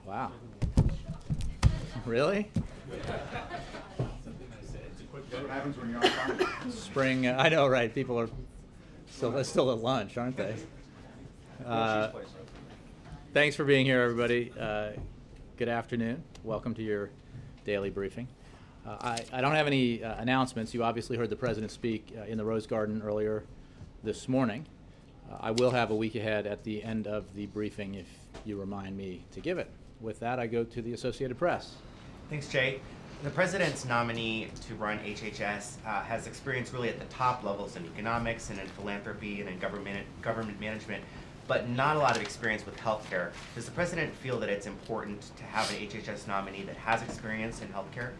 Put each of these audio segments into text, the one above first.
Wow. Really? That's what happens when you're on fire. Spring, I know, right? People are still at lunch, aren't they? Thanks for being here, everybody. Good afternoon. Welcome to your daily briefing. I don't have any announcements. You obviously heard the President speak in the Rose Garden earlier this morning. I will have a week ahead at the end of the briefing if you remind me to give it. With that, I go to the Associated Press. Thanks, Jay. The President's nominee to run HHS has experience really at the top levels in economics and in philanthropy and in government management, but not a lot of experience with healthcare. Does the President feel that it's important to have an HHS nominee that has experience in healthcare?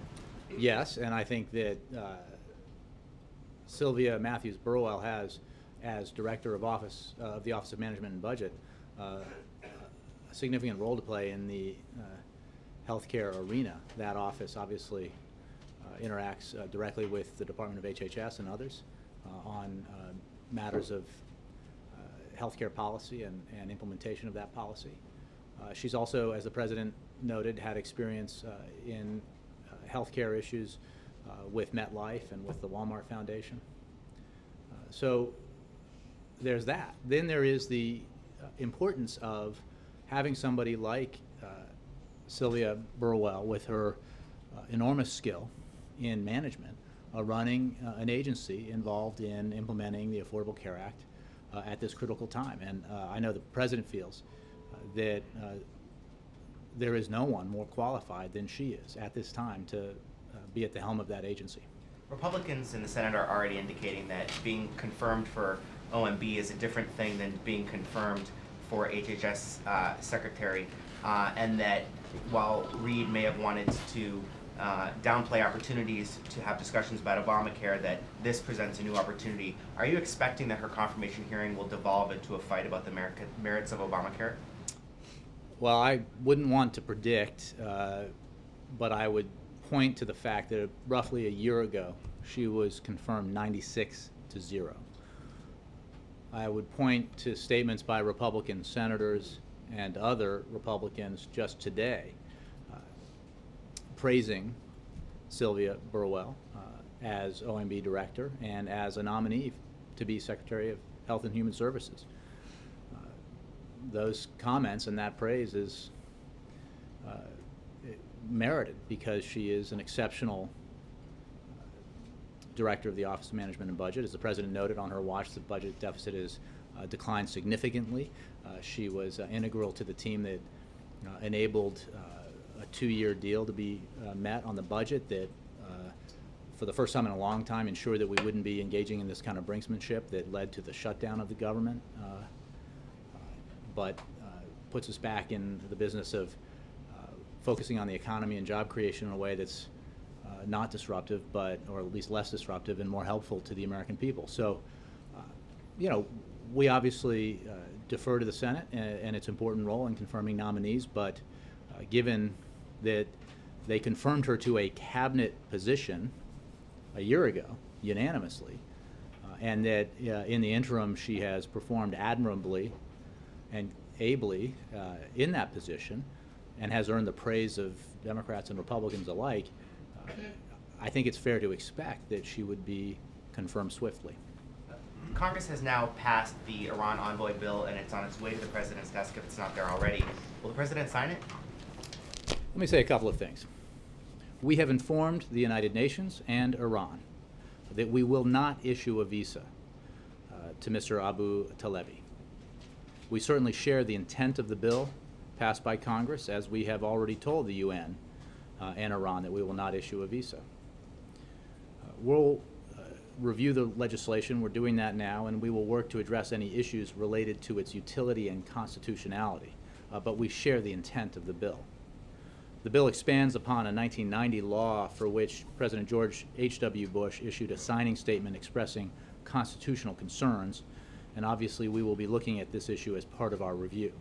Yes, and I think that Sylvia Matthews Burwell has, as Director of the Office of Management and Budget, a significant role to play in the healthcare arena. That office obviously interacts directly with the Department of HHS and others on matters of healthcare policy and implementation of that policy. She's also, as the President noted, had experience in healthcare issues with MetLife and with the Walmart Foundation. So there's that. Then there is the importance of having somebody like Sylvia Burwell, with her enormous skill in management, running an agency involved in implementing the Affordable Care Act at this critical time. And I know the President feels that there is no one more qualified than she is at this time to be at the helm of that agency. Republicans in the Senate are already indicating that being confirmed for OMB is a different thing than being confirmed for HHS Secretary, and that while Reid may have wanted to downplay opportunities to have discussions about Obamacare, that this presents a new opportunity. Are you expecting that her confirmation hearing will devolve into a fight about the merits of Obamacare? Well, I wouldn't want to predict, but I would point to the fact that roughly a year ago, she was confirmed 96-0. I would point to statements by Republican senators and other Republicans just today praising Sylvia Burwell as OMB director and as a nominee to be Secretary of Health and Human Services. Those comments and that praise is merited because she is an exceptional director of the Office of Management and Budget. As the President noted, on her watch, the budget deficit has declined significantly. She was integral to the team that enabled a 2-year deal to be met on the budget that, for the first time in a long time, ensured that we wouldn't be engaging in this kind of brinksmanship that led to the shutdown of the government, but puts us back in the business of focusing on the economy and job creation in a way that's not disruptive, or at least less disruptive and more helpful to the American people. So, we obviously defer to the Senate and its important role in confirming nominees, but given that they confirmed her to a cabinet position a year ago unanimously, and that in the interim she has performed admirably and ably in that position and has earned the praise of Democrats and Republicans alike, I think it's fair to expect that she would be confirmed swiftly. Congress has now passed the Iran envoy bill, and it's on its way to the President's desk if it's not there already. Will the President sign it? Let me say a couple of things. We have informed the United Nations and Iran that we will not issue a visa to Mr. Abu Talebi. We certainly share the intent of the bill passed by Congress, as we have already told the UN and Iran that we will not issue a visa. We'll review the legislation. We're doing that now, and we will work to address any issues related to its utility and constitutionality, but we share the intent of the bill. The bill expands upon a 1990 law for which President George H.W. Bush issued a signing statement expressing constitutional concerns, and obviously we will be looking at this issue as part of our review.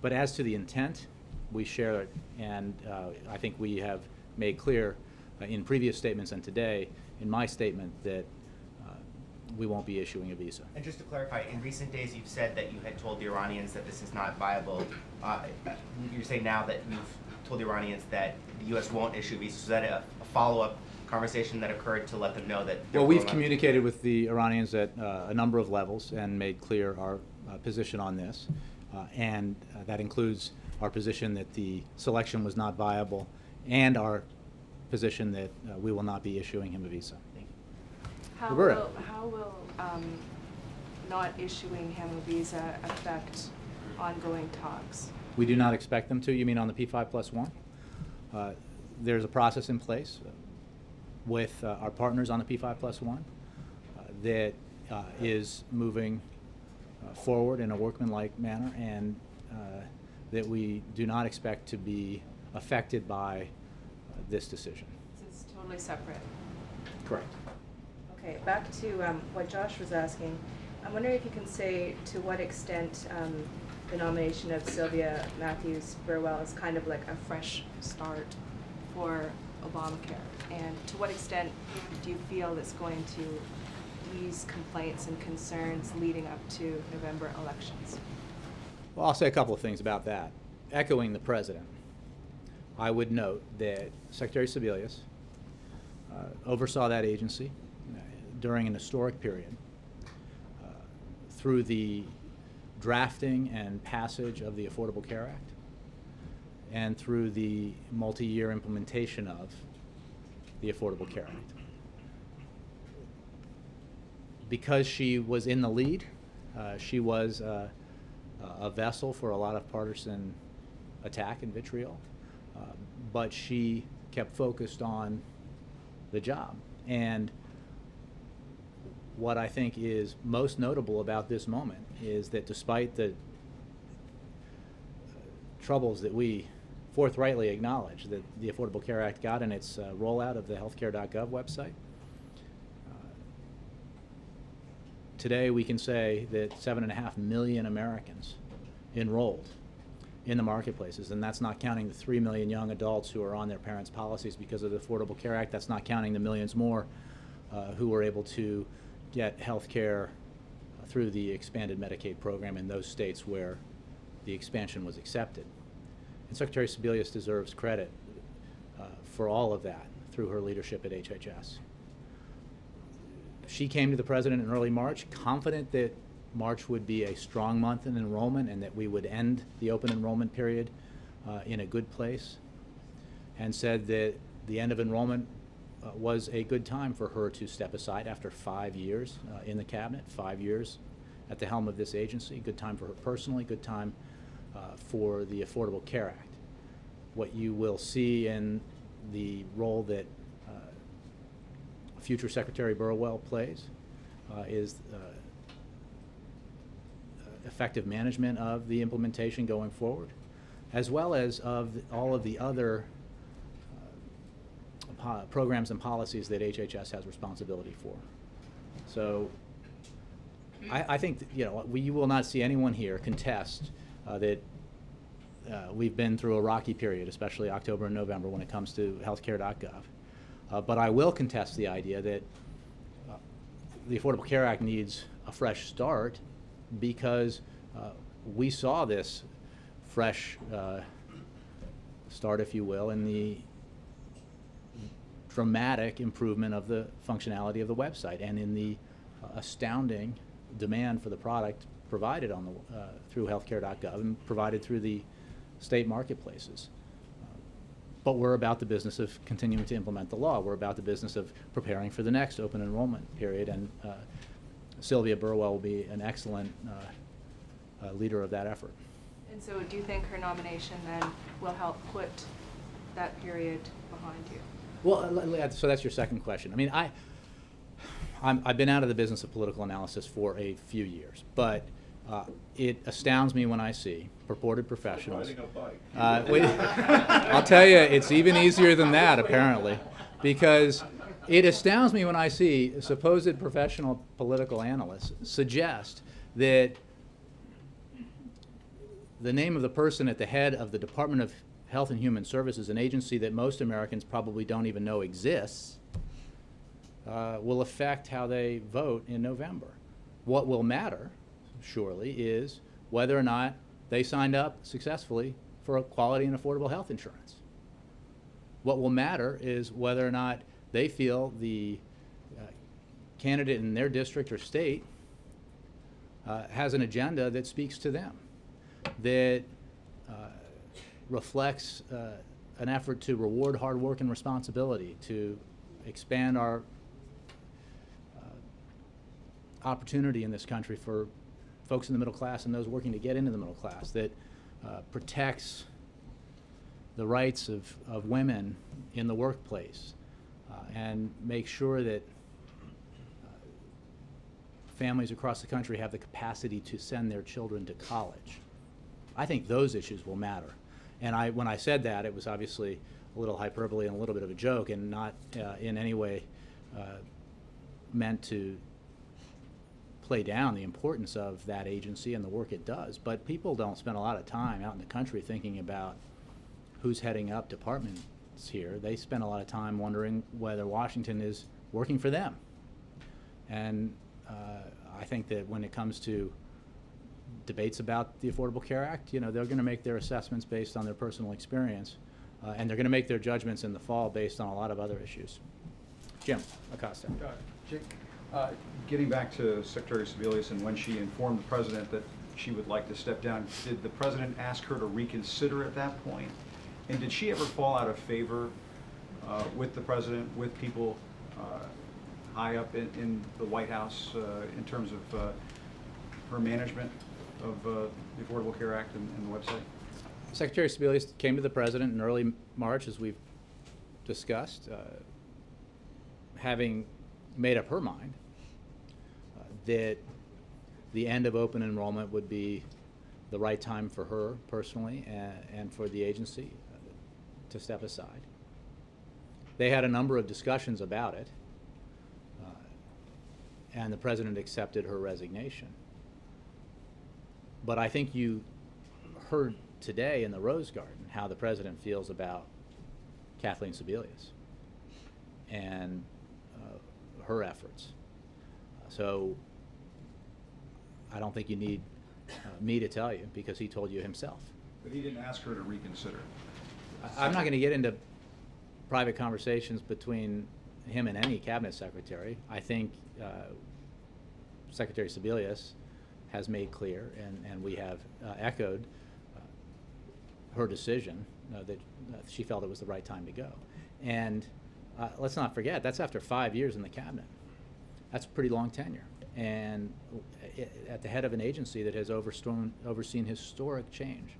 But as to the intent, we share it, and I think we have made clear in previous statements and today in my statement that we won't be issuing a visa. And just to clarify, in recent days you've said that you had told the Iranians that this is not viable. You're saying now that you've told the Iranians that the U.S. won't issue visas. Is that a follow-up conversation that occurred to let them know that? Well, we've communicated with the Iranians at a number of levels and made clear our position on this, and that includes our position that the selection was not viable and our position that we will not be issuing him a visa. How will not issuing him a visa affect ongoing talks? We do not expect them to. You mean on the P5+1? There's a process in place with our partners on the P5+1 that is moving forward in a workmanlike manner, and that we do not expect to be affected by this decision. So it's totally separate. Correct. Okay, back to what Josh was asking. I'm wondering if you can say to what extent the nomination of Sylvia Matthews-Burwell is kind of like a fresh start for Obamacare, and to what extent do you feel it's going to ease complaints and concerns leading up to November elections? Well, I'll say a couple of things about that. Echoing the president, I would note that Secretary Sebelius oversaw that agency during an historic period through the drafting and passage of the Affordable Care Act and through the multi-year implementation of the Affordable Care Act. Because she was in the lead, she was a vessel for a lot of partisan attack and vitriol, but she kept focused on the job. And what I think is most notable about this moment is that despite the troubles that we forthrightly acknowledge that the Affordable Care Act got in its rollout of the healthcare.gov website, today we can say that 7.5 million Americans enrolled in the marketplaces, and that's not counting the 3 million young adults who are on their parents' policies because of the Affordable Care Act. That's not counting the millions more who were able to get health care through the expanded Medicaid program in those states where the expansion was accepted. And Secretary Sebelius deserves credit for all of that through her leadership at HHS. She came to the president in early March, confident that March would be a strong month in enrollment and that we would end the open enrollment period in a good place, and said that the end of enrollment was a good time for her to step aside after 5 years in the cabinet, 5 years at the helm of this agency. Good time for her personally, good time for the Affordable Care Act. What you will see in the role that future Secretary Burwell plays is effective management of the implementation going forward, as well as of all of the other programs and policies that HHS has responsibility for. So I think that, you will not see anyone here contest that we've been through a rocky period, especially October and November when it comes to healthcare.gov. But I will contest the idea that the Affordable Care Act needs a fresh start, because we saw this fresh start, if you will, in the dramatic improvement of the functionality of the website and in the astounding demand for the product provided on the through healthcare.gov and provided through the state marketplaces. But we're about the business of continuing to implement the law. We're about the business of preparing for the next open enrollment period, and Sylvia Burwell will be an excellent leader of that effort. And so do you think her nomination then will help put that period behind you? Well, so that's your second question. I mean, I've been out of the business of political analysis for a few years, but it astounds me when I see purported professionals. Riding a bike. I'll tell you, it's even easier than that, apparently, because it astounds me when I see supposed professional political analysts suggest that the name of the person at the head of the Department of Health and Human Services, an agency that most Americans probably don't even know exists, will affect how they vote in November. What will matter, surely, is whether or not they signed up successfully for a quality and affordable health insurance. What will matter is whether or not they feel the candidate in their district or state has an agenda that speaks to them, that reflects an effort to reward hard work and responsibility, to expand our opportunity in this country for folks in the middle class and those working to get into the middle class, that protects the rights of women in the workplace, and make sure that families across the country have the capacity to send their children to college. I think those issues will matter. And when I said that, it was obviously a little hyperbole and a little bit of a joke, and not in any way meant to play down the importance of that agency and the work it does. But people don't spend a lot of time out in the country thinking about who's heading up departments here. They spend a lot of time wondering whether Washington is working for them. And I think that when it comes to debates about the Affordable Care Act, they're going to make their assessments based on their personal experience, and they're going to make their judgments in the fall based on a lot of other issues. Jim Acosta. Jake, getting back to Secretary Sebelius and when she informed the president that she would like to step down, did the president ask her to reconsider at that point? And did she ever fall out of favor with the president, with people high up in the White House in terms of her management of the Affordable Care Act and the website? Secretary Sebelius came to the president in early March, as we've discussed, having made up her mind that the end of open enrollment would be the right time for her personally and for the agency to step aside. They had a number of discussions about it, and the president accepted her resignation. But I think you heard today in the Rose Garden how the president feels about Kathleen Sebelius and her efforts. So I don't think you need me to tell you, because he told you himself. But he didn't ask her to reconsider. I'm not going to get into private conversations between him and any cabinet secretary. I think Secretary Sebelius has made clear, and we have echoed her decision that she felt it was the right time to go. And let's not forget, that's after 5 years in the cabinet. That's a pretty long tenure, and at the head of an agency that has overseen historic change.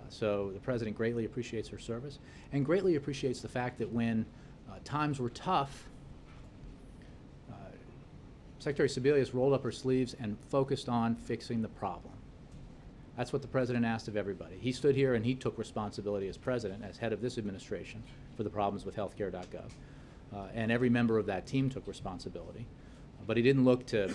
So the president greatly appreciates her service, and greatly appreciates the fact that when times were tough, Secretary Sebelius rolled up her sleeves and focused on fixing the problem. That's what the president asked of everybody. He stood here and he took responsibility as president, as head of this administration, for the problems with healthcare.gov. And every member of that team took responsibility. But he didn't look to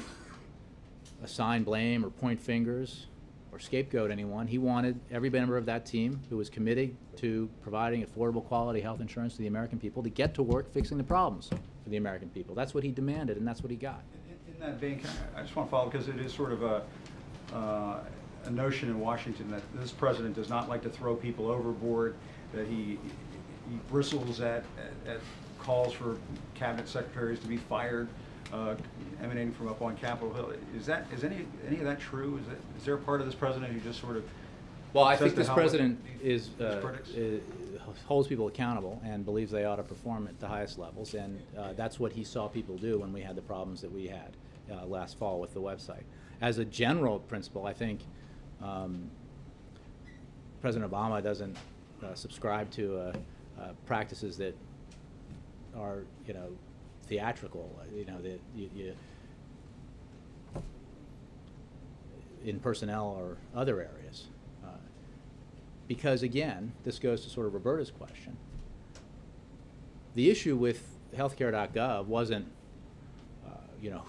assign blame or point fingers or scapegoat anyone. He wanted every member of that team who was committed to providing affordable, quality health insurance to the American people to get to work fixing the problems for the American people. That's what he demanded, and that's what he got. In that vein, I just want to follow, because it is sort of a notion in Washington that this president does not like to throw people overboard, that he bristles at calls for cabinet secretaries to be fired, emanating from up on Capitol Hill. Is any of that true? Is there a part of this president who just sort of? Well, I think this president holds people accountable and believes they ought to perform at the highest levels, and that's what he saw people do when we had the problems that we had last fall with the website. As a general principle, I think President Obama doesn't subscribe to practices that are, theatrical, that you in personnel or other areas. Because again, this goes to sort of Roberta's question. The issue with healthcare.gov wasn't,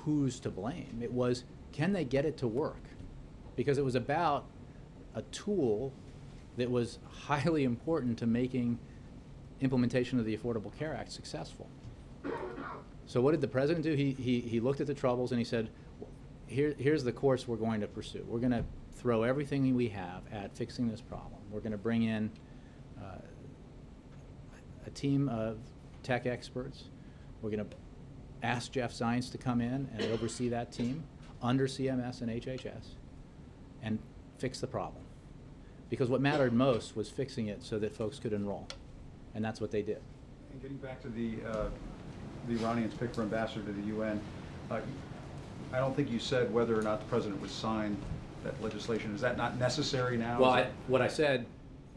who's to blame. It was, can they get it to work? Because it was about a tool that was highly important to making implementation of the Affordable Care Act successful. So what did the president do? He looked at the troubles and he said, here's the course we're going to pursue. We're going to throw everything we have at fixing this problem. We're going to bring in a team of tech experts. We're going to ask Jeff Zients to come in and oversee that team under CMS and HHS and fix the problem. Because what mattered most was fixing it so that folks could enroll. And that's what they did. And getting back to the Iranians picked for ambassador to the UN, I don't think you said whether or not the president would sign that legislation. Is that not necessary now? Well, what I said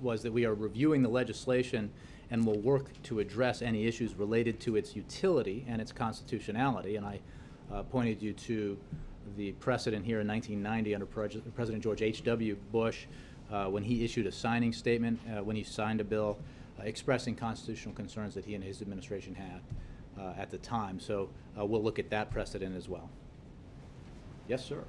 was that we are reviewing the legislation and will work to address any issues related to its utility and its constitutionality. And I pointed you to the precedent here in 1990 under President George H.W. Bush when he issued a signing statement, when he signed a bill expressing constitutional concerns that he and his administration had at the time. So we'll look at that precedent as well. Yes, sir.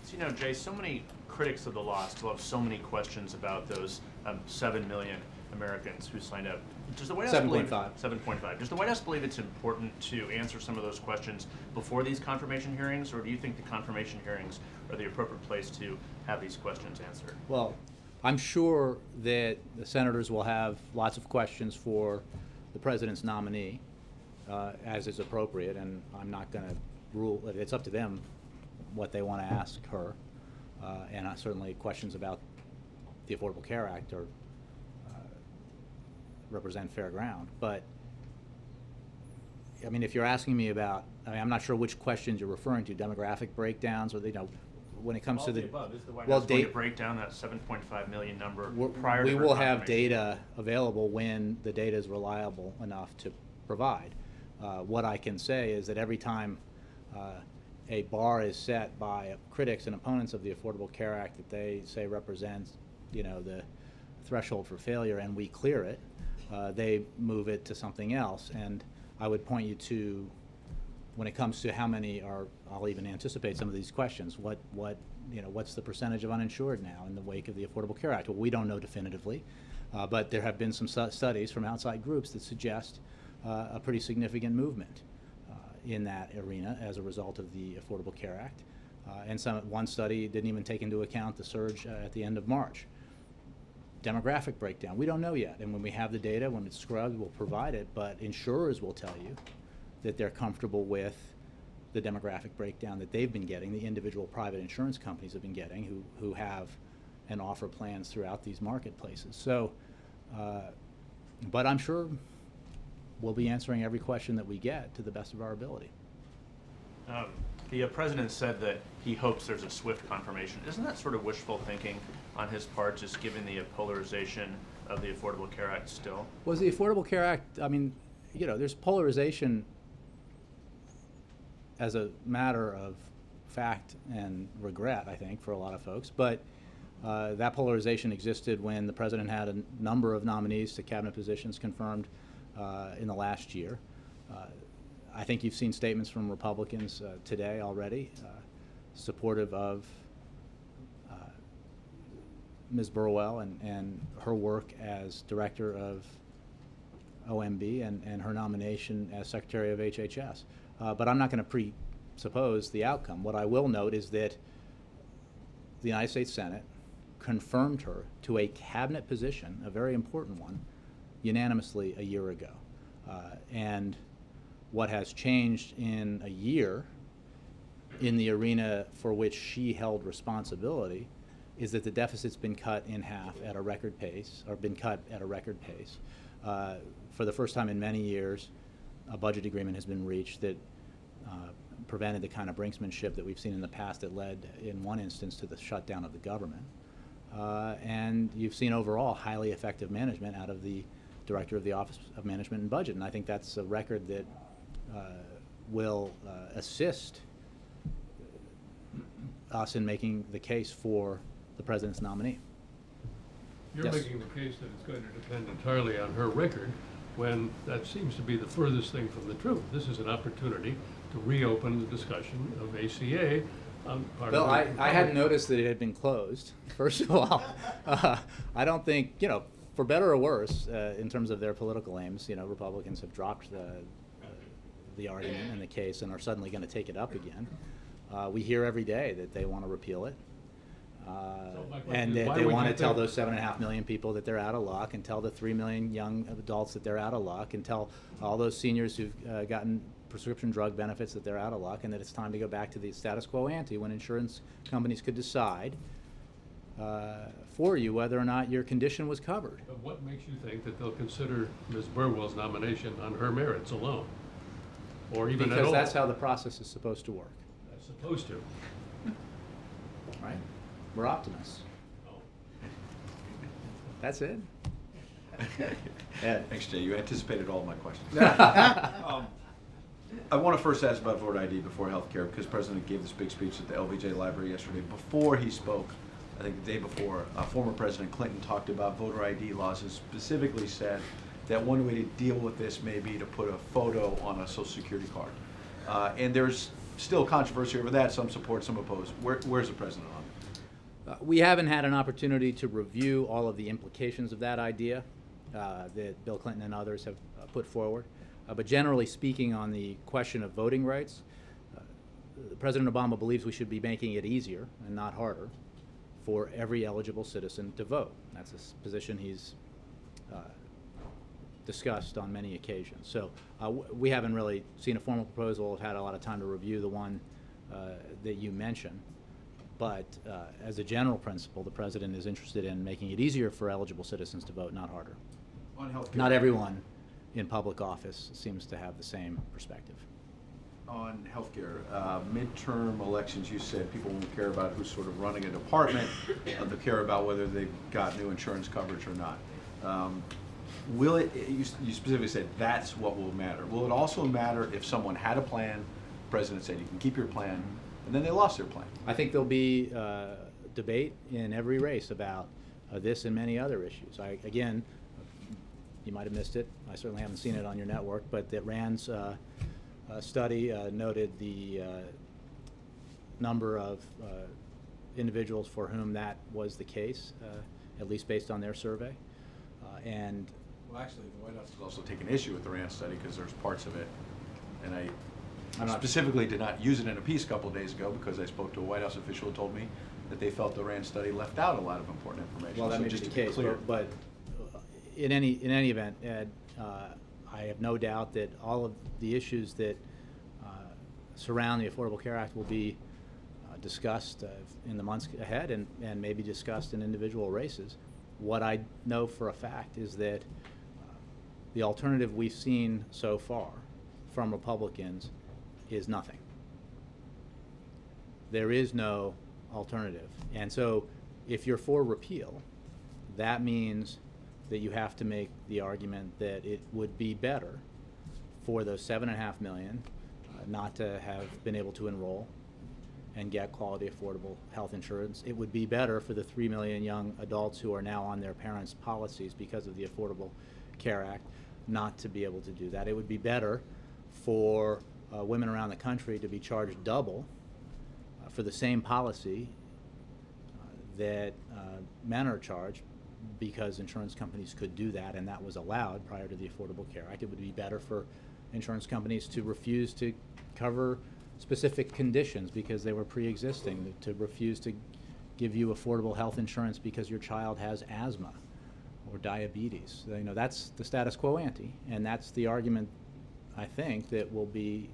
So, you know, Jay, so many critics of the law still have so many questions about those 7 million Americans who signed up. Does the White House 7.5. Does the White House believe it's important to answer some of those questions before these confirmation hearings, or do you think the confirmation hearings are the appropriate place to have these questions answered? Well, I'm sure that the senators will have lots of questions for the president's nominee, as is appropriate, and I'm not going to rule. It's up to them what they want to ask her, and certainly questions about the Affordable Care Act or represent fair ground. But I mean, if you're asking me about, I mean, I'm not sure which questions you're referring to, demographic breakdowns, or when it comes to the above, is the White House going to break down that 7.5 million number prior to we will have confirmation? data available when the data is reliable enough to provide. What I can say is that every time a bar is set by critics and opponents of the Affordable Care Act that they say represents, the threshold for failure, and we clear it, they move it to something else. And I would point you to, when it comes to how many are, I'll even anticipate some of these questions. What's the percentage of uninsured now in the wake of the Affordable Care Act? Well, we don't know definitively, but there have been some studies from outside groups that suggest a pretty significant movement in that arena as a result of the Affordable Care Act. And one study didn't even take into account the surge at the end of March. Demographic breakdown, we don't know yet. And when we have the data, when it's scrubbed, we'll provide it. But insurers will tell you that they're comfortable with the demographic breakdown that they've been getting, the individual private insurance companies have been getting, who have and offer plans throughout these marketplaces. So, but I'm sure we'll be answering every question that we get to the best of our ability. The president said that he hopes there's a swift confirmation. Isn't that sort of wishful thinking on his part, just given the polarization of the Affordable Care Act still? Was the Affordable Care Act, I mean, there's polarization as a matter of fact and regret, I think, for a lot of folks. But that polarization existed when the president had a number of nominees to cabinet positions confirmed in the last year. I think you've seen statements from Republicans today already supportive of Ms. Burwell and her work as director of OMB and her nomination as secretary of HHS. But I'm not going to presuppose the outcome. What I will note is that the United States Senate confirmed her to a cabinet position, a very important one, unanimously a year ago. And what has changed in a year in the arena for which she held responsibility is that the deficit's been cut in half at a record pace, or been cut at a record pace. For the first time in many years, a budget agreement has been reached that prevented the kind of brinksmanship that we've seen in the past that led, in one instance, to the shutdown of the government. And you've seen overall highly effective management out of the director of the Office of Management and Budget, and I think that's a record that will assist us in making the case for the president's nominee. You're Yes. making the case that it's going to depend entirely on her record, when that seems to be the furthest thing from the truth. This is an opportunity to reopen the discussion of ACA on part Well, of the I hadn't noticed that it had been closed, first of all. I don't think, for better or worse, in terms of their political aims, Republicans have dropped the argument and the case and are suddenly going to take it up again. We hear every day that they want to repeal it. my question And is, that why they would want you to tell think- those 7.5 million people that they're out of luck, and tell the 3 million young adults that they're out of luck, and tell all those seniors who've gotten prescription drug benefits that they're out of luck, and that it's time to go back to the status quo ante when insurance companies could decide for you whether or not your condition was covered. But what makes you think that they'll consider Ms. Burwell's nomination on her merits alone? Or even at all? Because that's how the process is supposed to work, That's supposed to. right? We're optimists. Oh. That's it. Ed. Thanks, Jay. You anticipated all of my questions. I want to first ask about voter ID before healthcare, because the President gave this big speech at the LBJ Library yesterday. Before he spoke, I think the day before, former President Clinton talked about voter ID laws and specifically said that one way to deal with this may be to put a photo on a Social Security card. And there's still controversy over that, some support, some oppose. Where's the President on it? We haven't had an opportunity to review all of the implications of that idea that Bill Clinton and others have put forward. But generally speaking, on the question of voting rights, President Obama believes we should be making it easier and not harder for every eligible citizen to vote. That's a position he's discussed on many occasions. So we haven't really seen a formal proposal. We've had a lot of time to review the one that you mentioned. But as a general principle, the President is interested in making it easier for eligible citizens to vote, not harder. On healthcare. Not everyone in public office seems to have the same perspective. On healthcare, midterm elections, you said people won't care about who's sort of running a department. They'll care about whether they've got new insurance coverage or not. Will it, you specifically said that's what will matter. Will it also matter if someone had a plan, the President said you can keep your plan, and then they lost their plan? I think there'll be debate in every race about this and many other issues. Again, you might have missed it. I certainly haven't seen it on your network, but that Rand's study noted the number of individuals for whom that was the case, at least based on their survey. Well, actually, the White House has also taken issue with the RAND study because there's parts of it, and I specifically did not use it in a piece a couple of days ago because I spoke to a White House official who told me that they felt the RAND study left out a lot of important information. Well, that So may be just the to be case, clear. but in any event, Ed, I have no doubt that all of the issues that surround the Affordable Care Act will be discussed in the months ahead and maybe discussed in individual races. What I know for a fact is that the alternative we've seen so far from Republicans is nothing. There is no alternative. And so if you're for repeal, that means that you have to make the argument that it would be better for those 7.5 million not to have been able to enroll and get quality, affordable health insurance. It would be better for the 3 million young adults who are now on their parents' policies because of the Affordable Care Act not to be able to do that. It would be better for women around the country to be charged double for the same policy that men are charged because insurance companies could do that, and that was allowed prior to the Affordable Care Act. It would be better for insurance companies to refuse to cover specific conditions because they were pre-existing, to refuse to give you affordable health insurance because your child has asthma or diabetes. You know, that's the status quo ante, and that's the argument, I think, that we'll be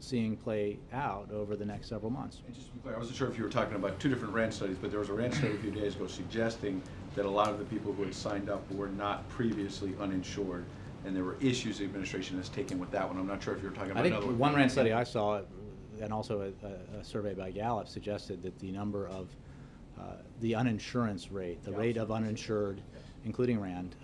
seeing play out over the next several months. And just to be clear, I wasn't sure if you were talking about two different RAND studies, but there was a RAND study a few days ago suggesting that a lot of the people who had signed up were not previously uninsured, and there were issues the administration has taken with that one. I'm not sure if you were talking about I another think one RAND study I saw, and also a survey by Gallup, suggested that the number of the uninsurance rate, the rate of uninsured, including RAND,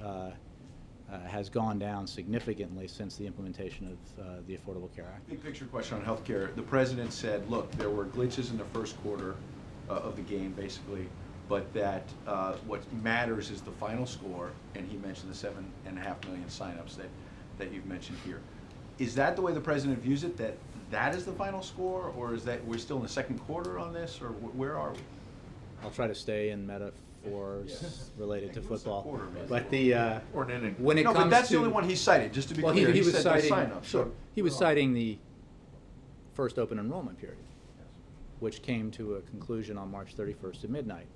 has gone down significantly since the implementation of the Affordable Care Act. Big picture question on healthcare. The President said, look, there were glitches in the first quarter of the game, basically, but that what matters is the final score, and he mentioned the 7.5 million signups that you've mentioned here. Is that the way the President views it, that that is the final score, or is that we're still in the second quarter on this, or where are we? I'll try to stay in metaphor related to He was a football. quarterback. But the Or an inning. when it No, comes but that's to the only one he cited, just to be well, clear. he was said citing sign-ups, sure so- he was citing the first open enrollment period, which came to a conclusion on March 31st at midnight,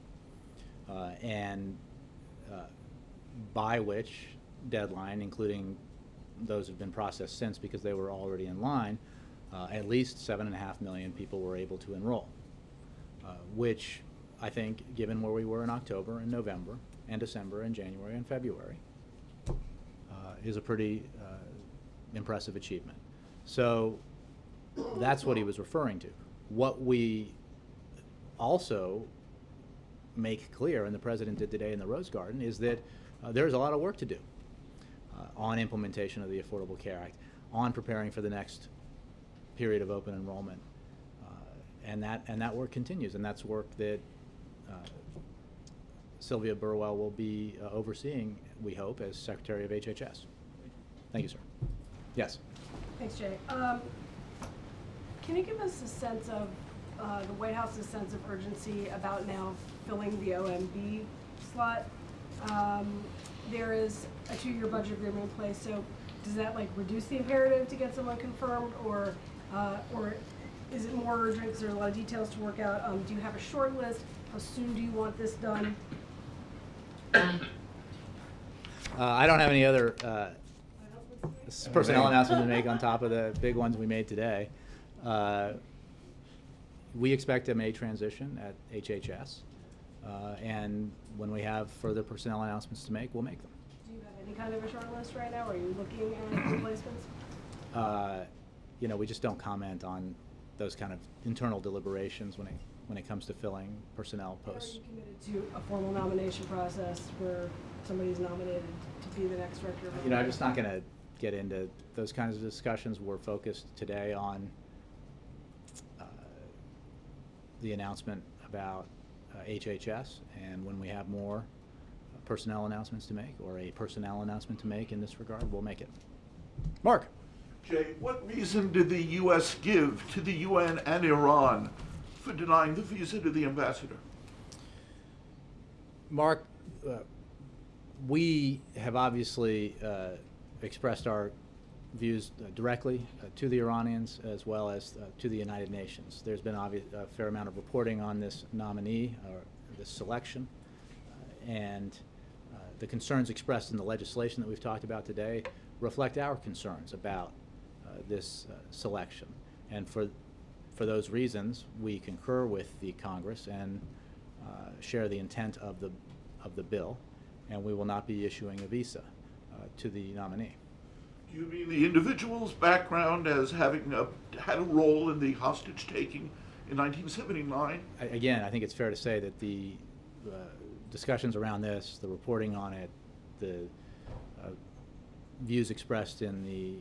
and by which deadline, including those have been processed since because they were already in line, at least 7.5 million people were able to enroll, which I think, given where we were in October and November and December and January and February, is a pretty impressive achievement. So that's what he was referring to. What we also make clear, and the President did today in the Rose Garden, is that there's a lot of work to do on implementation of the Affordable Care Act, on preparing for the next period of open enrollment, and that work continues, and that's work that Sylvia Burwell will be overseeing, we hope, as Secretary of HHS. Thank you, sir. Yes. Thanks, Jay. Can you give us a sense of the White House's sense of urgency about now filling the OMB slot? There is a 2-year budget agreement in place, so does that like reduce the imperative to get someone confirmed, or is it more urgent because there are a lot of details to work out? Do you have a short list? How soon do you want this done? I don't have any other personnel announcement to make on top of the big ones we made today. We expect a May transition at HHS, and when we have further personnel announcements to make, we'll make them. Do you have any kind of a short list right now? Are you looking at replacements? You know, we just don't comment on those kind of internal deliberations when it comes to filling personnel posts. Are you committed to a formal nomination process where somebody's nominated to be the next director of? You know, I'm just not going to get into those kinds of discussions. We're focused today on the announcement about HHS, and when we have more personnel announcements to make, or a personnel announcement to make in this regard, we'll make it. Mark. Jay, what reason did the U.S. give to the UN and Iran for denying the visa to the ambassador? Mark, we have obviously expressed our views directly to the Iranians as well as to the United Nations. There's been a fair amount of reporting on this nominee, or this selection, and the concerns expressed in the legislation that we've talked about today reflect our concerns about this selection. And for those reasons, we concur with the Congress and share the intent of the bill, and we will not be issuing a visa to the nominee. Do you mean the individual's background as having had a role in the hostage-taking in 1979? Again, I think it's fair to say that the discussions around this, the reporting on it, the views expressed in the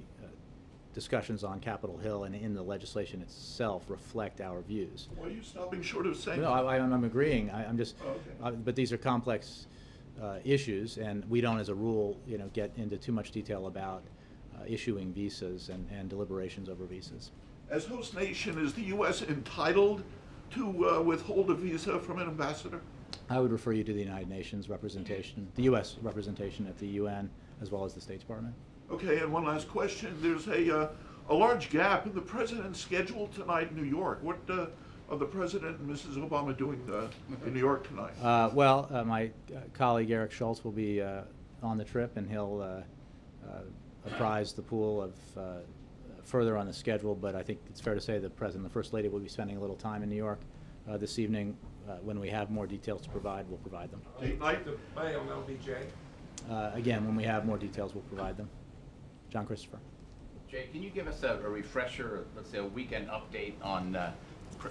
discussions on Capitol Hill and in the legislation itself reflect our views. Why are you stopping short of saying No, that? I'm agreeing. I'm just, Oh, okay. but these are complex issues, and we don't, as a rule, get into too much detail about issuing visas and deliberations over visas. As host nation, is the U.S. entitled to withhold a visa from an ambassador? I would refer you to the United Nations representation, the U.S. representation at the UN, as well as the State Department. Okay, and one last question. There's a large gap in the president's schedule tonight in New York. What are the president and Mrs. Obama doing in New York tonight? My colleague Eric Schultz will be on the trip, and he'll apprise the pool of further on the schedule, but I think it's fair to say the President and the First Lady will be spending a little time in New York this evening. When we have more details to provide, we'll provide them. Date night? The mail, LBJ. Again, when we have more details, we'll provide them. John Christopher. Jay, can you give us a refresher, let's say a weekend update on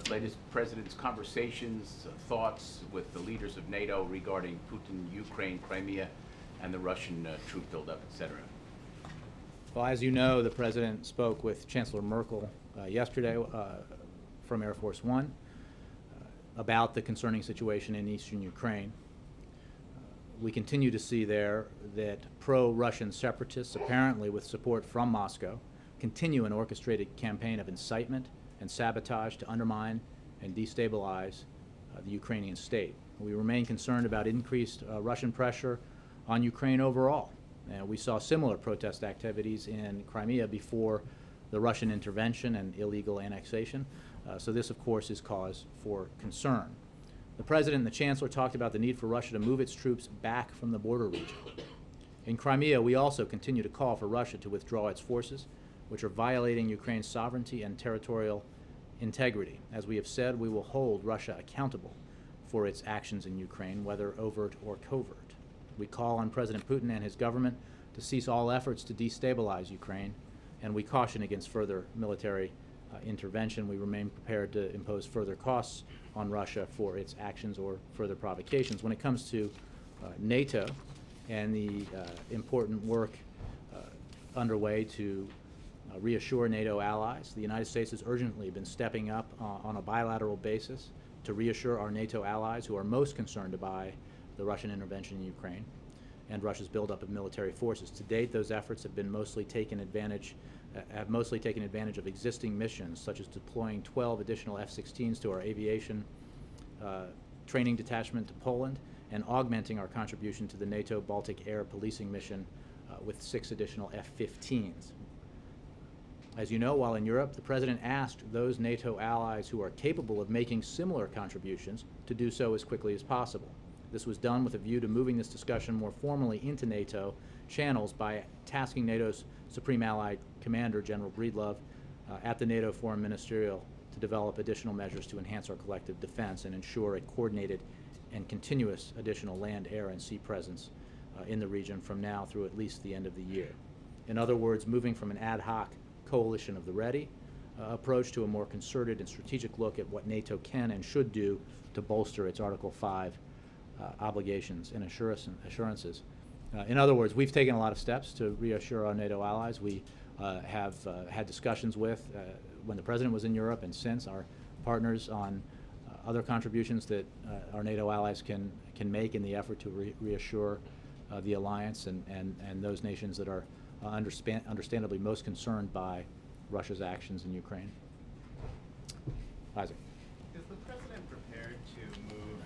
latest President's conversations, thoughts with the leaders of NATO regarding Putin, Ukraine, Crimea, and the Russian troop buildup, et cetera? Well, as you know, the President spoke with Chancellor Merkel yesterday from Air Force One about the concerning situation in eastern Ukraine. We continue to see there that pro-Russian separatists, apparently with support from Moscow, continue an orchestrated campaign of incitement and sabotage to undermine and destabilize the Ukrainian state. We remain concerned about increased Russian pressure on Ukraine overall. We saw similar protest activities in Crimea before the Russian intervention and illegal annexation. So this, of course, is cause for concern. The President and the Chancellor talked about the need for Russia to move its troops back from the border region. In Crimea, we also continue to call for Russia to withdraw its forces, which are violating Ukraine's sovereignty and territorial integrity. As we have said, we will hold Russia accountable for its actions in Ukraine, whether overt or covert. We call on President Putin and his government to cease all efforts to destabilize Ukraine, and we caution against further military intervention. We remain prepared to impose further costs on Russia for its actions or further provocations. When it comes to NATO and the important work underway to reassure NATO allies, the United States has urgently been stepping up on a bilateral basis to reassure our NATO allies who are most concerned by the Russian intervention in Ukraine and Russia's buildup of military forces. To date, those efforts have been mostly taken advantage of existing missions, such as deploying 12 additional F-16s to our aviation training detachment to Poland and augmenting our contribution to the NATO Baltic Air Policing Mission with 6 additional F-15s. As you know, while in Europe, the President asked those NATO allies who are capable of making similar contributions to do so as quickly as possible. This was done with a view to moving this discussion more formally into NATO channels by tasking NATO's Supreme Allied Commander, General Breedlove, at the NATO Foreign Ministerial to develop additional measures to enhance our collective defense and ensure a coordinated and continuous additional land, air, and sea presence in the region from now through at least the end of the year. In other words, moving from an ad hoc coalition of the ready approach to a more concerted and strategic look at what NATO can and should do to bolster its Article 5 obligations and assurances. In other words, we've taken a lot of steps to reassure our NATO allies. We have had discussions with, when the President was in Europe and since, our partners on other contributions that our NATO allies can make in the effort to reassure the alliance and those nations that are understandably most concerned by Russia's actions in Ukraine. Isaac. Is the President prepared to move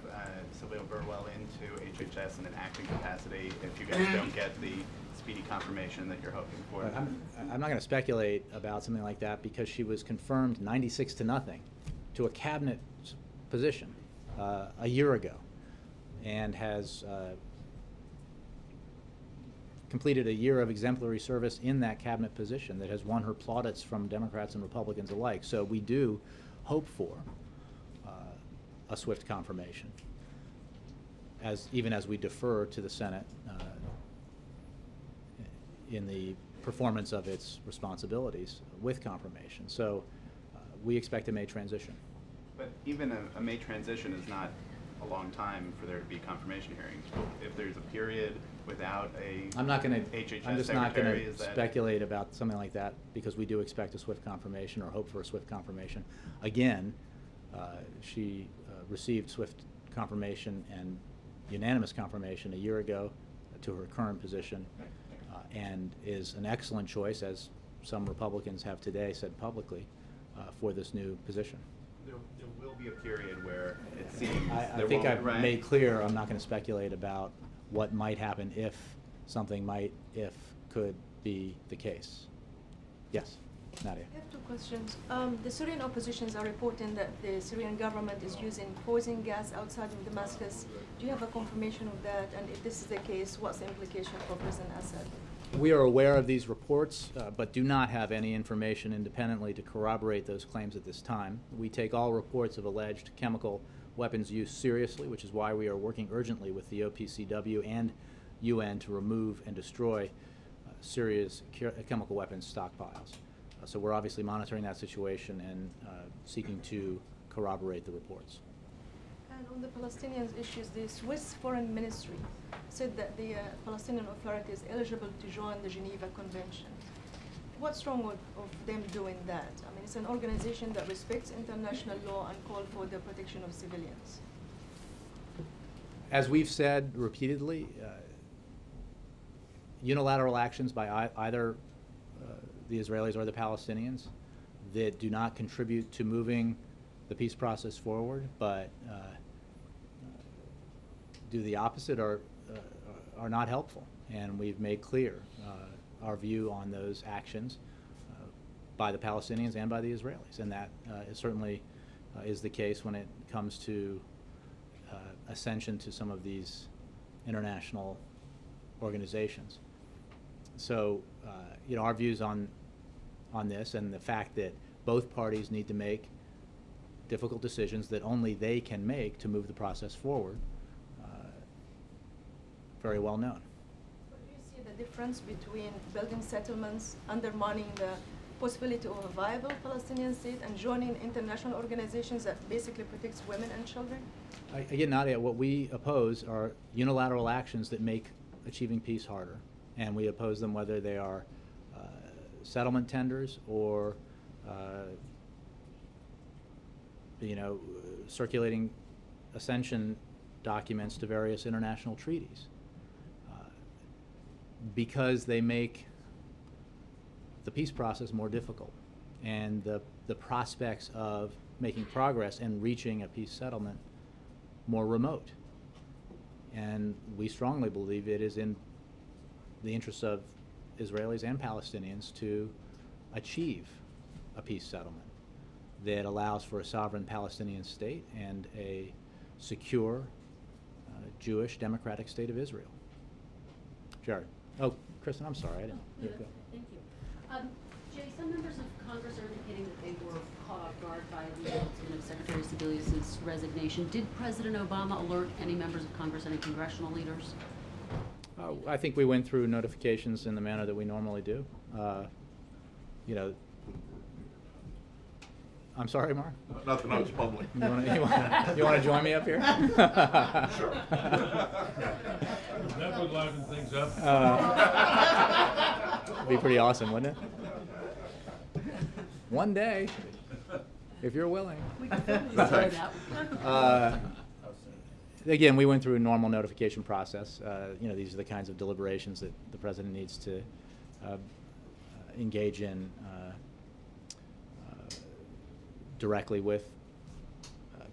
Sylvia Burwell into HHS in an acting capacity if you guys don't get the speedy confirmation that you're hoping for? I'm not going to speculate about something like that because she was confirmed 96-0 to a cabinet position a year ago and has completed a year of exemplary service in that cabinet position that has won her plaudits from Democrats and Republicans alike. So we do hope for a swift confirmation, even as we defer to the Senate in the performance of its responsibilities with confirmation. So we expect a May transition. But even a May transition is not a long time for there to be confirmation hearings. If there's a period without a I'm just not going to that speculate about something like that because we do expect a swift confirmation or hope for a swift confirmation. Again, she received swift confirmation and unanimous confirmation a year ago to her current position and is an excellent choice, as some Republicans have today said publicly, for this new position. There will be a period where it seems I think I've made clear I'm not going to speculate about what might happen if something could be the case. Yes, Nadia. I have 2 questions. The Syrian oppositions are reporting that the Syrian government is using poison gas outside of Damascus. Do you have a confirmation of that? And if this is the case, what's the implication for President Assad? We are aware of these reports, but do not have any information independently to corroborate those claims at this time. We take all reports of alleged chemical weapons use seriously, which is why we are working urgently with the OPCW and UN to remove and destroy Syria's chemical weapons stockpiles. So we're obviously monitoring that situation and seeking to corroborate the reports. And on the Palestinian issues, the Swiss Foreign Ministry said that the Palestinian Authority is eligible to join the Geneva Convention. What's wrong with them doing that? I mean, it's an organization that respects international law and calls for the protection of civilians. As we've said repeatedly, unilateral actions by either the Israelis or the Palestinians that do not contribute to moving the peace process forward, but do the opposite are not helpful. And we've made clear our view on those actions by the Palestinians and by the Israelis. And that is certainly is the case when it comes to ascension to some of these international organizations. So, you know, our views on this and the fact that both parties need to make difficult decisions that only they can make to move the process forward, very well known. But do you see the difference between building settlements, undermining the possibility of a viable Palestinian state, and joining international organizations that basically protects women and children? Again, Nadia, what we oppose are unilateral actions that make achieving peace harder, and we oppose them whether they are settlement tenders or you know, circulating ascension documents to various international treaties, because they make the peace process more difficult, and the prospects of making progress and reaching a peace settlement more remote. And we strongly believe it is in the interests of Israelis and Palestinians to achieve a peace settlement that allows for a sovereign Palestinian state and a secure Jewish democratic state of Israel. Jared. Oh, Kristen, I'm sorry. I didn't. No, that's okay. Thank you. Jay, some members of Congress are indicating that they were caught off guard by the announcement of Secretary Sebelius' resignation. Did President Obama alert any members of Congress, any congressional leaders? I think we went through notifications in the manner that we normally do. You know, I'm sorry, Mark? Nothing, I was bumbling. You want to join me up here? Sure. That would liven things up. It'd be pretty awesome, wouldn't it? One day, if you're willing. We can totally say that. Again, we went through a normal notification process. You know, these are the kinds of deliberations that the president needs to engage in directly with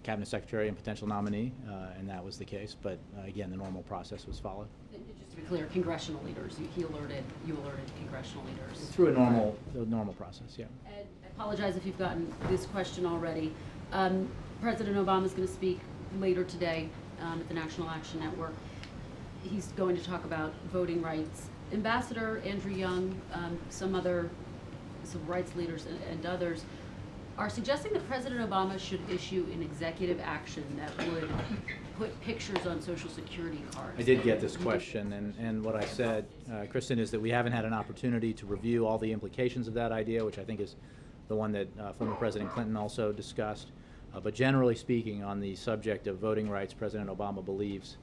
cabinet secretary and potential nominee, and that was the case. But again, the normal process was followed. And just to be clear, congressional leaders. You alerted congressional leaders Through a normal process, yeah. And I apologize if you've gotten this question already. President Obama is going to speak later today at the National Action Network. He's going to talk about voting rights. Ambassador Andrew Young, some other civil rights leaders and others are suggesting that President Obama should issue an executive action that would put pictures on Social Security cards. I did get this question, and what I said, Kristen, is that we haven't had an opportunity to review all the implications of that idea, which I think is the one that former President Clinton also discussed. But generally speaking, on the subject of voting rights, President Obama believes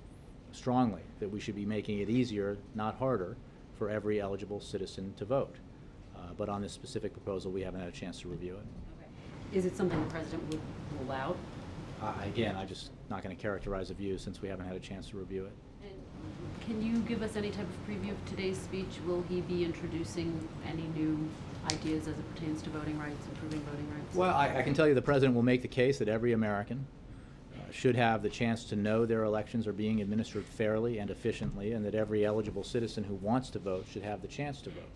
strongly that we should be making it easier, not harder, for every eligible citizen to vote. But on this specific proposal, we haven't had a chance to review it. Is it something the president would rule out? Again, I'm just not going to characterize a view since we haven't had a chance to review it. And can you give us any type of preview of today's speech? Will he be introducing any new ideas as it pertains to voting rights, improving voting rights? Well, I can tell you the president will make the case that every American should have the chance to know their elections are being administered fairly and efficiently, and that every eligible citizen who wants to vote should have the chance to vote.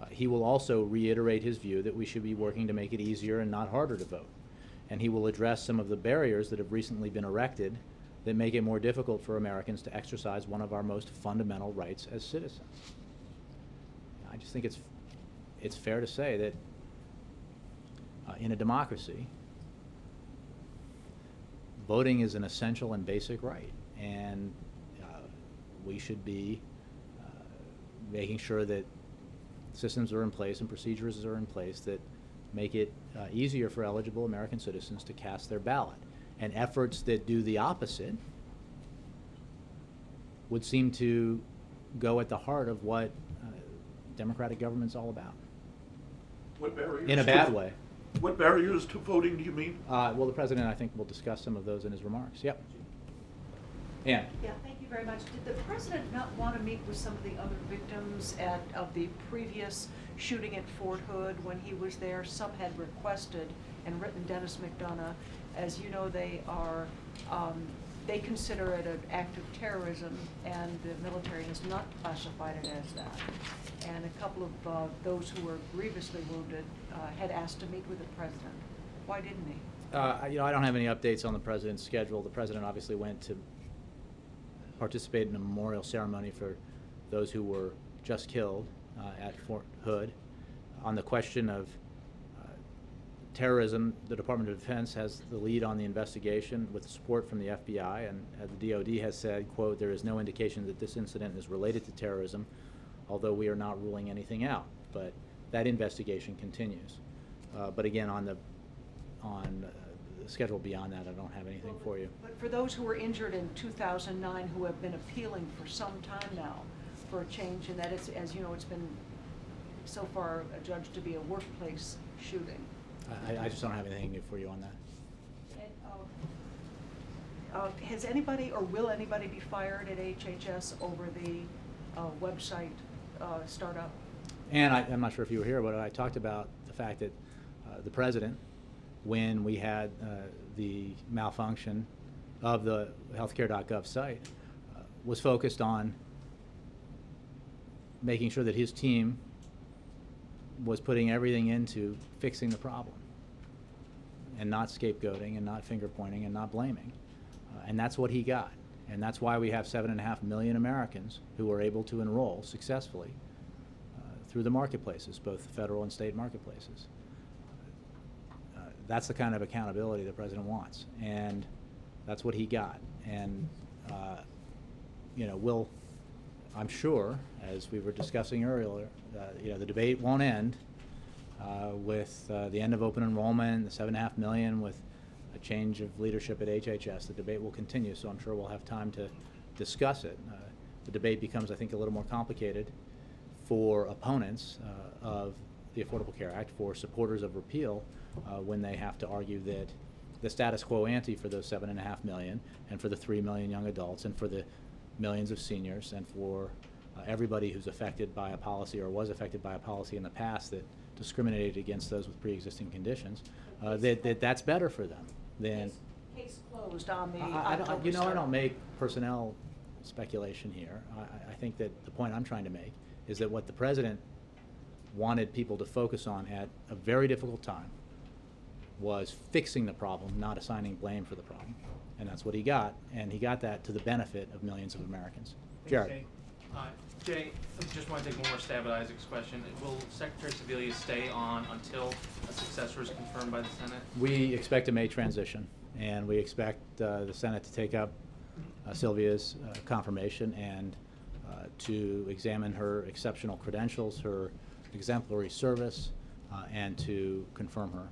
He will also reiterate his view that we should be working to make it easier and not harder to vote. And he will address some of the barriers that have recently been erected that make it more difficult for Americans to exercise one of our most fundamental rights as citizens. I just think it's fair to say that in a democracy, voting is an essential and basic right, and we should be making sure that systems are in place and procedures are in place that make it easier for eligible American citizens to cast their ballot. And efforts that do the opposite would seem to go at the heart of what democratic government's all about. What barriers? In a bad way. What barriers to voting do you mean? Well, the president, I think, will discuss some of those in his remarks. Yep. Ann. Yeah, thank you very much. Did the president not want to meet with some of the other victims of the previous shooting at Fort Hood when he was there? Some had requested and written Dennis McDonough. As you know, they are they consider it an act of terrorism, and the military has not classified it as that. And a couple of those who were grievously wounded had asked to meet with the president. Why didn't he? You know, I don't have any updates on the president's schedule. The president obviously went to participate in a memorial ceremony for those who were just killed at Fort Hood. On the question of terrorism, the Department of Defense has the lead on the investigation with support from the FBI, and the DoD has said, quote, "There is no indication that this incident is related to terrorism, although we are not ruling anything out." But that investigation continues. But again, on the schedule beyond that, I don't have anything for you. But for those who were injured in 2009 who have been appealing for some time now for a change in that, it's, as you know, it's been so far adjudged to be a workplace shooting. I just don't have anything new for you on that. And, has anybody or will anybody be fired at HHS over the website startup? And I'm not sure if you were here, but I talked about the fact that the president, when we had the malfunction of the healthcare.gov site, was focused on making sure that his team was putting everything into fixing the problem and not scapegoating and not finger pointing and not blaming. And that's what he got. And that's why we have 7.5 million Americans who are able to enroll successfully through the marketplaces, both the federal and state marketplaces. That's the kind of accountability the president wants, and that's what he got. And you know, I'm sure, as we were discussing earlier, you know, the debate won't end with the end of open enrollment, the 7.5 million, with a change of leadership at HHS. The debate will continue, so I'm sure we'll have time to discuss it. The debate becomes, I think, a little more complicated for opponents of the Affordable Care Act, for supporters of repeal, when they have to argue that the status quo ante for those 7.5 million, and for the 3 million young adults, and for the millions of seniors, and for everybody who's affected by a policy or was affected by a policy in the past that discriminated against those with pre-existing conditions, that's better for them than. Case closed on the You know, I don't make personnel speculation here. I think that the point I'm trying to make is that what the president wanted people to focus on at a very difficult time was fixing the problem, not assigning blame for the problem. And that's what he got, and he got that to the benefit of millions of Americans. Jared. Jay, I just want to take one more stab at Isaac's question. Will Secretary Sebelius stay on until a successor is confirmed by the Senate? We expect a May transition, and we expect the Senate to take up Sylvia's confirmation and to examine her exceptional credentials, her exemplary service, and to confirm her,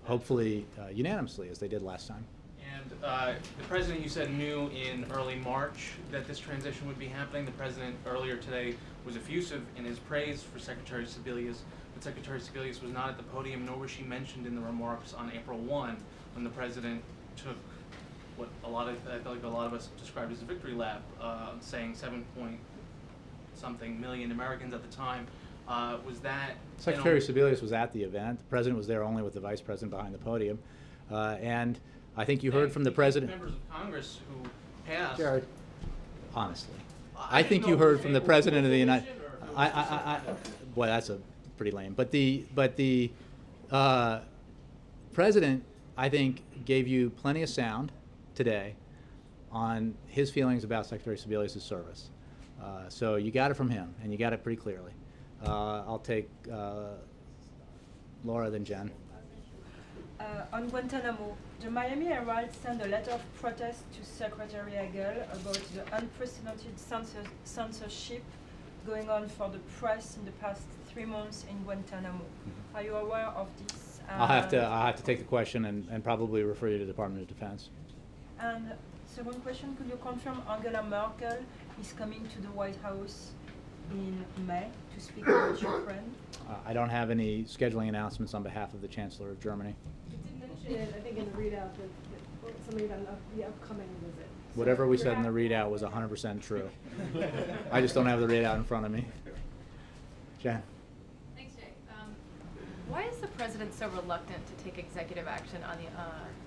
hopefully unanimously, as they did last time. And the president, you said, knew in early March that this transition would be happening. The president earlier today was effusive in his praise for Secretary Sebelius, but Secretary Sebelius was not at the podium, nor was she mentioned in the remarks on April 1, when the president took what I feel like a lot of us described as a victory lap, saying 7-point-something million Americans at the time. Was that Secretary Sebelius was at the event. The president was there only with the vice president behind the podium, and I think you heard from the president. Members of Congress who passed. Jared, honestly, I think you heard from the president of the United. Boy, that's a pretty lame. But the president, I think, gave you plenty of sound today on his feelings about Secretary Sebelius' service. So you got it from him, and you got it pretty clearly. I'll take Laura, then Jen. On Guantanamo, the Miami Herald sent a letter of protest to Secretary Hagel about the unprecedented censorship going on for the press in the past 3 months in Guantanamo. Are you aware of this? I'll have to take the question and probably refer you to the Department of Defense. And second question, could you confirm Angela Merkel is coming to the White House in May to speak about Ukraine? I don't have any scheduling announcements on behalf of the Chancellor of Germany. I think in the readout that somebody about the upcoming visit. Whatever we said in the readout was 100% true. I just don't have the readout in front of me. Jen. Thanks, Jay. Why is the president so reluctant to take executive action on the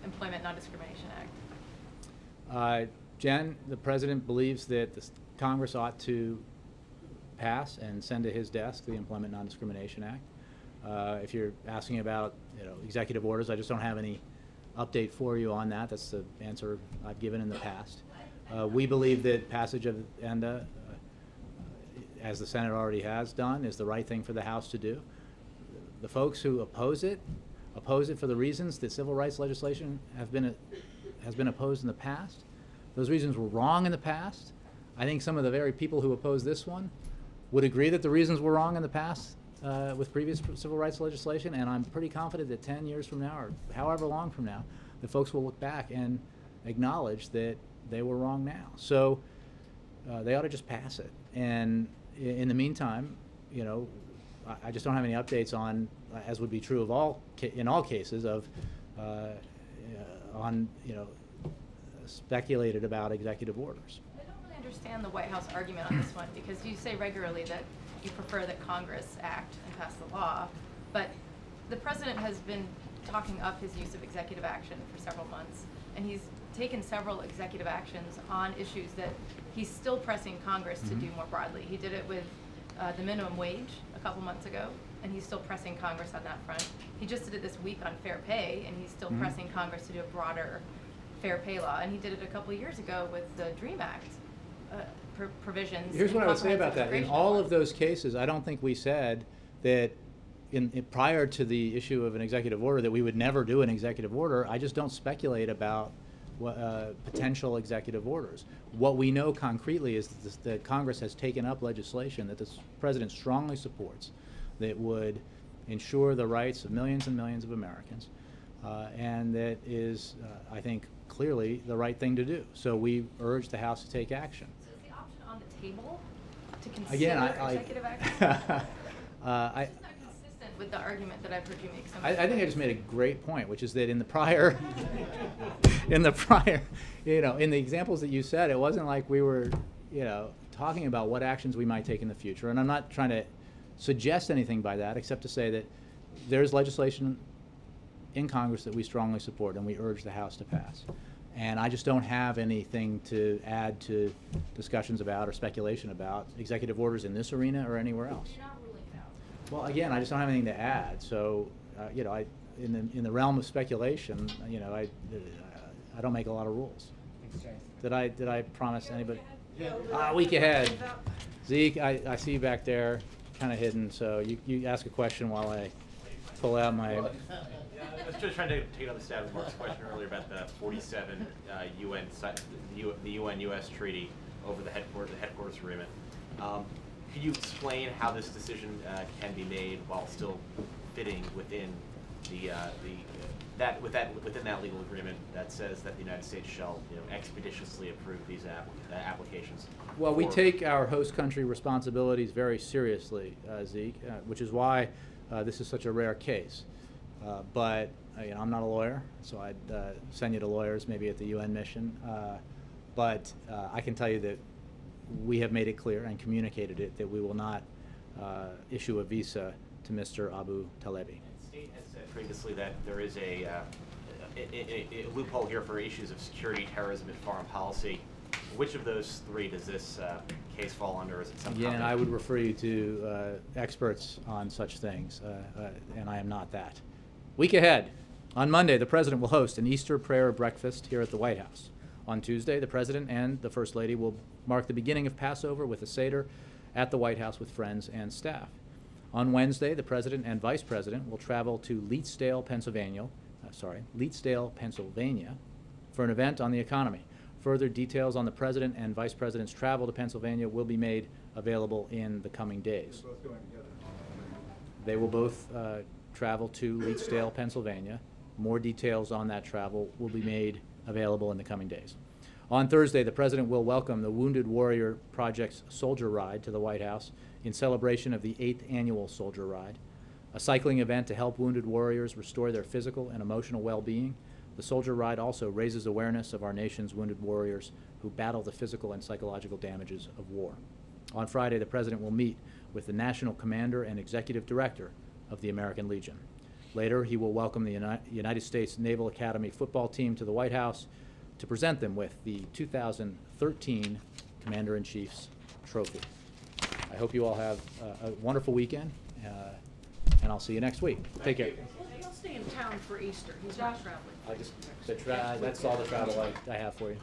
Employment Non-Discrimination Act? Jen, the President believes that the Congress ought to pass and send to his desk the Employment Non-Discrimination Act. If you're asking about, executive orders, I just don't have any update for you on that. That's the answer I've given in the past. We believe that passage of ENDA, as the Senate already has done, is the right thing for the House to do. The folks who oppose it for the reasons that civil rights legislation has been opposed in the past. Those reasons were wrong in the past. I think some of the very people who oppose this one would agree that the reasons were wrong in the past with previous civil rights legislation, and I'm pretty confident that 10 years from now, or however long from now, the folks will look back and acknowledge that they were wrong now. So they ought to just pass it. And in the meantime, I just don't have any updates on, as would be true of in all cases, of speculated about executive orders. I don't really understand the White House argument on this one, because you say regularly that you prefer that Congress act and pass the law, but the President has been talking up his use of executive action for several months, and he's taken several executive actions on issues that he's still pressing Congress to do more broadly. He did it with the minimum wage a couple months ago, and he's still pressing Congress on that front. He just did it this week on fair pay, and he's still pressing Congress to do a broader fair pay law, and he did it a couple of years ago with the DREAM Act provisions. Here's what I would say about that. In all of those cases, I don't think we said that prior to the issue of an executive order that we would never do an executive order. I just don't speculate about potential executive orders. What we know concretely is that Congress has taken up legislation that the President strongly supports that would ensure the rights of millions and millions of Americans, and that is, I think, clearly the right thing to do. So we urge the House to take action. So is the option on the table to consider Again, executive action? I It's not consistent with the argument that I've heard you make. I think I just made a great point, which is that in the prior, in the examples that you said, it wasn't like we were, talking about what actions we might take in the future. And I'm not trying to suggest anything by that, except to say that there's legislation in Congress that we strongly support and we urge the House to pass. And I just don't have anything to add to discussions about or speculation about executive orders in this arena or anywhere else. You're not ruling it out. Well, again, I just don't have anything to add. So, in the realm of speculation, I don't make a lot of rules. Did I promise anybody? Week ahead. Zeke, I see you back there, kind of hidden. So you ask a question while I pull out my. I was just trying to take on the stab of Mark's question earlier about the 47 the UN-US treaty over the headquarters agreement. Could you explain how this decision can be made while still fitting within within that legal agreement that says that the United States shall expeditiously approve these applications? Well, we take our host country responsibilities very seriously, Zeke, which is why this is such a rare case. But I'm not a lawyer, so I'd send you to lawyers maybe at the UN mission. But I can tell you that we have made it clear and communicated it that we will not issue a visa to Mr. Abu Talebi. The state has said previously that there is a loophole here for issues of security, terrorism, and foreign policy. Which of those three does this case fall under? Is it some Again, I would refer you to experts on such things, and I am not that. Week ahead. On Monday, the President will host an Easter prayer breakfast here at the White House. On Tuesday, the President and the First Lady will mark the beginning of Passover with a Seder at the White House with friends and staff. On Wednesday, the President and Vice President will travel to Leetsdale, Pennsylvania, for an event on the economy. Further details on the President and Vice President's travel to Pennsylvania will be made available in the coming days. They're both going together. They will both travel to Leetsdale, Pennsylvania. More details on that travel will be made available in the coming days. On Thursday, the President will welcome the Wounded Warrior Project's Soldier Ride to the White House in celebration of the 8th annual Soldier Ride, a cycling event to help wounded warriors restore their physical and emotional well-being. The Soldier Ride also raises awareness of our nation's wounded warriors who battle the physical and psychological damages of war. On Friday, the President will meet with the National Commander and Executive Director of the American Legion. Later, he will welcome the United States Naval Academy football team to the White House to present them with the 2013 Commander-in-Chief's Trophy. I hope you all have a wonderful weekend, and I'll see you next week. Take care. He'll stay in town for Easter. He's not traveling. That's all the travel I have for you.